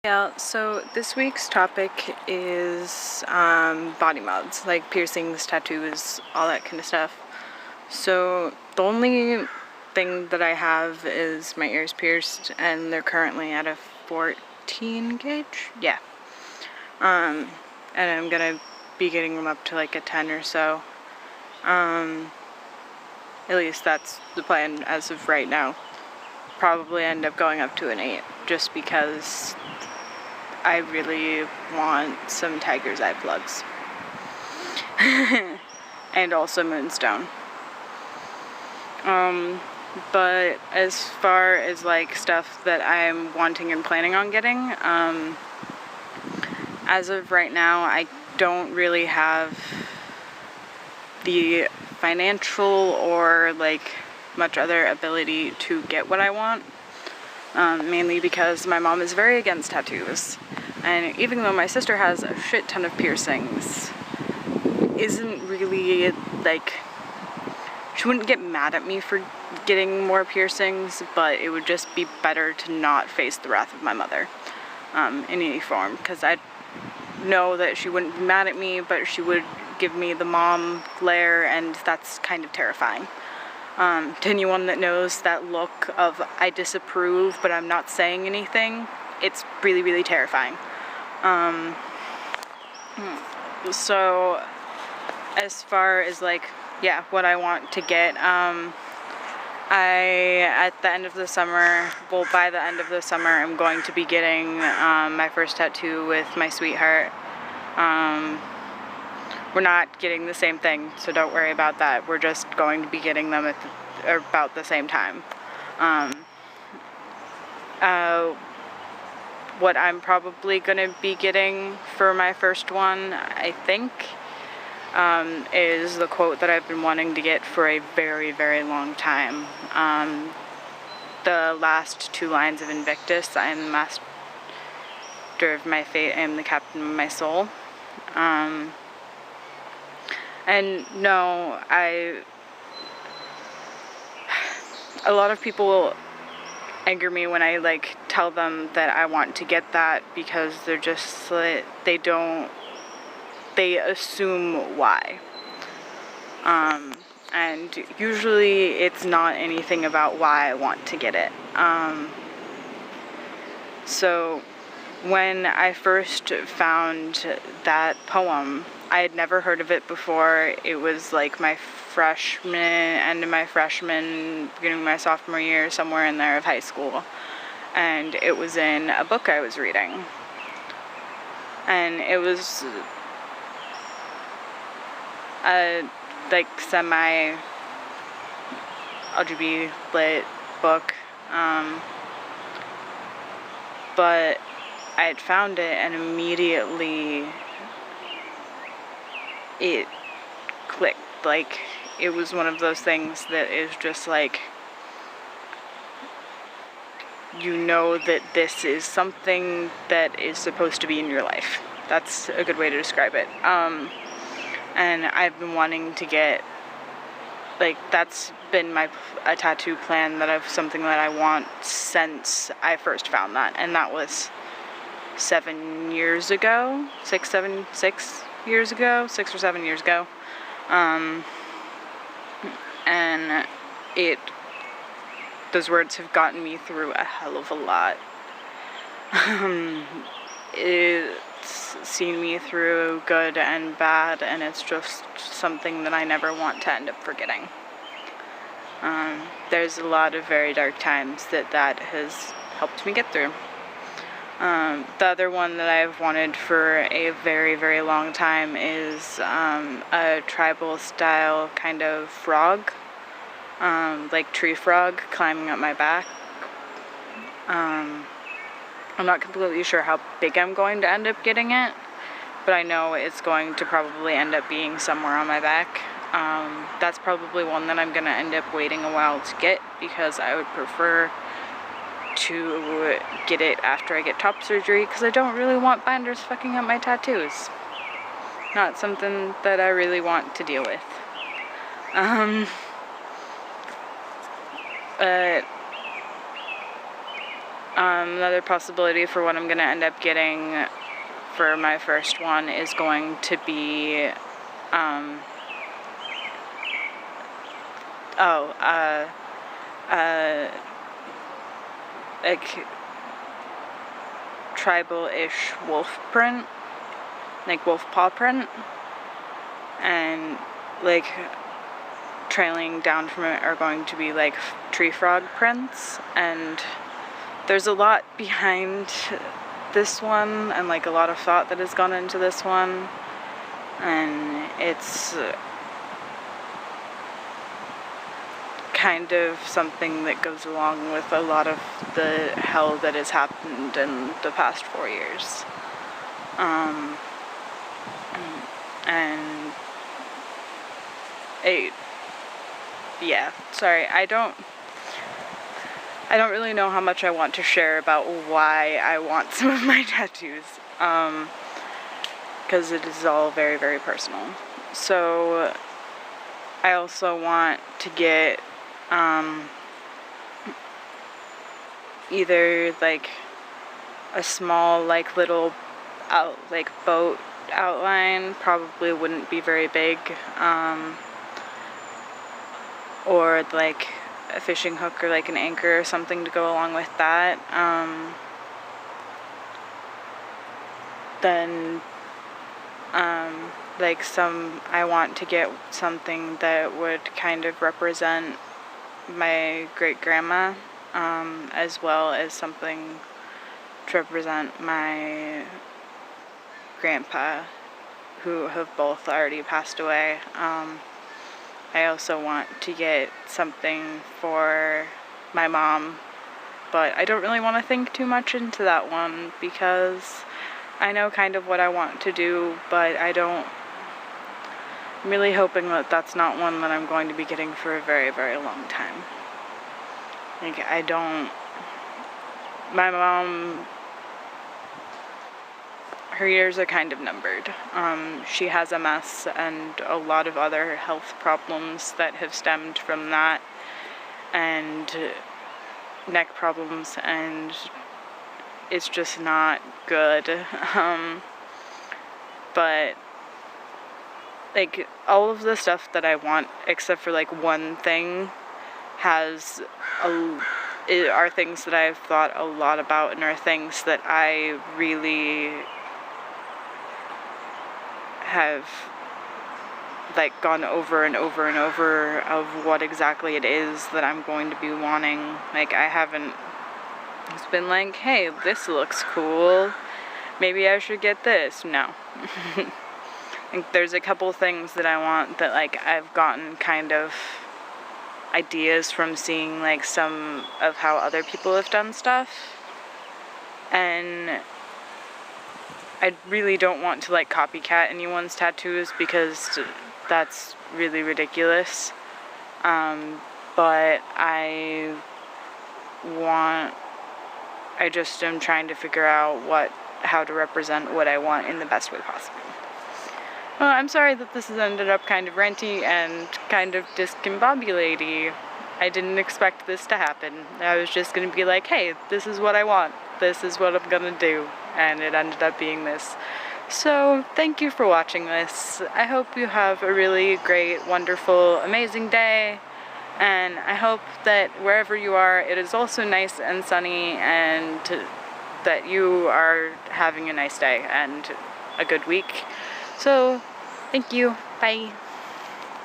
Yeah, so this week's topic is body mods, like piercings, tattoos, all that kind of stuff. So the only thing that I have is my ears pierced, and they're currently at a 14 gauge. Yeah. And I'm gonna be getting them up to like a 10 or so. At least that's the plan as of right now. Probably end up going up to an 8, just because I really want some tiger's eye plugs. And also moonstone. But as far as like stuff that I'm wanting and planning on getting, as of right now, I don't really have the financial or like much other ability to get what I want. Mainly because my mom is very against tattoos. And even though my sister has a shit ton of piercings, isn't really like, she wouldn't get mad at me for getting more piercings, but it would just be better to not face the wrath of my mother in any form, because I know that she wouldn't be mad at me, but she would give me the mom glare, and that's kind of terrifying. To anyone that knows that look of I disapprove but I'm not saying anything, it's really, really terrifying. So as far as like, yeah, what I want to get, by the end of the summer, I'm going to be getting my first tattoo with my sweetheart. We're not getting the same thing, so don't worry about that. We're just going to be getting them at about the same time. What I'm probably going to be getting for my first one, I think, is the quote that I've been wanting to get for a very, very long time. The last 2 lines of Invictus: I am the master of my fate, I am the captain of my soul. And no, a lot of people anger me when I like tell them that I want to get that, because they're just like, they assume why. And usually it's not anything about why I want to get it. So when I first found that poem, I had never heard of it before. It was like my end of my freshman, beginning of my sophomore year, somewhere in there of high school. And it was in a book I was reading. And it was a like semi-LGBT lit book. But I had found it, and immediately it clicked. Like, it was one of those things that is just like, you know that this is something that is supposed to be in your life. That's a good way to describe it. And I've been wanting to get, like, that's been a tattoo plan something that I want since I first found that. And that was 7 years ago, 6 or 7 years ago. And those words have gotten me through a hell of a lot. It's seen me through good and bad, and it's just something that I never want to end up forgetting. There's a lot of very dark times that has helped me get through. The other one that I've wanted for a very, very long time is a tribal style kind of frog, like tree frog climbing up my back. I'm not completely sure how big I'm going to end up getting it, but I know it's going to probably end up being somewhere on my back. That's probably one that I'm going to end up waiting a while to get, because I would prefer to get it after I get top surgery, because I don't really want binders fucking up my tattoos. Not something that I really want to deal with. Another possibility for what I'm going to end up getting for my first one is going to be, like tribal-ish wolf print, like wolf paw print, and like trailing down from it are going to be like tree frog prints. And there's a lot behind this one, and like a lot of thought that has gone into this one, and it's kind of something that goes along with a lot of the hell that has happened in the past 4 years. And sorry, I don't really know how much I want to share about why I want some of my tattoos, because it is all very, very personal. So I also want to get either like a small like little boat outline, probably wouldn't be very big, or like a fishing hook or like an anchor or something to go along with that. Then I want to get something that would kind of represent my great grandma, as well as something to represent my grandpa, who have both already passed away. I also want to get something for my mom, but I don't really want to think too much into that one because I know kind of what I want to do, but I'm really hoping that that's not one that I'm going to be getting for a very, very long time. Like, my mom, her years are kind of numbered. She has MS and a lot of other health problems that have stemmed from that, and neck problems, and it's just not good. But like all of the stuff that I want, except for like one thing, are things that I've thought a lot about, and are things that I really have like gone over and over and over of what exactly it is that I'm going to be wanting. Like, it's been like, hey, this looks cool, maybe I should get this. No. Like, there's a couple things that I want that like I've gotten kind of ideas from seeing like some of how other people have done stuff, and I really don't want to like copycat anyone's tattoos because that's really ridiculous. But I just am trying to figure out how to represent what I want in the best way possible. Well, I'm sorry that this has ended up kind of ranty and kind of discombobulated. I didn't expect this to happen. I was just going to be like, hey, this is what I want. This is what I'm going to do. And it ended up being this. So, thank you for watching this. I hope you have a really great, wonderful, amazing day. And I hope that wherever you are, it is also nice and sunny, and that you are having a nice day and a good week. So, thank you. Bye.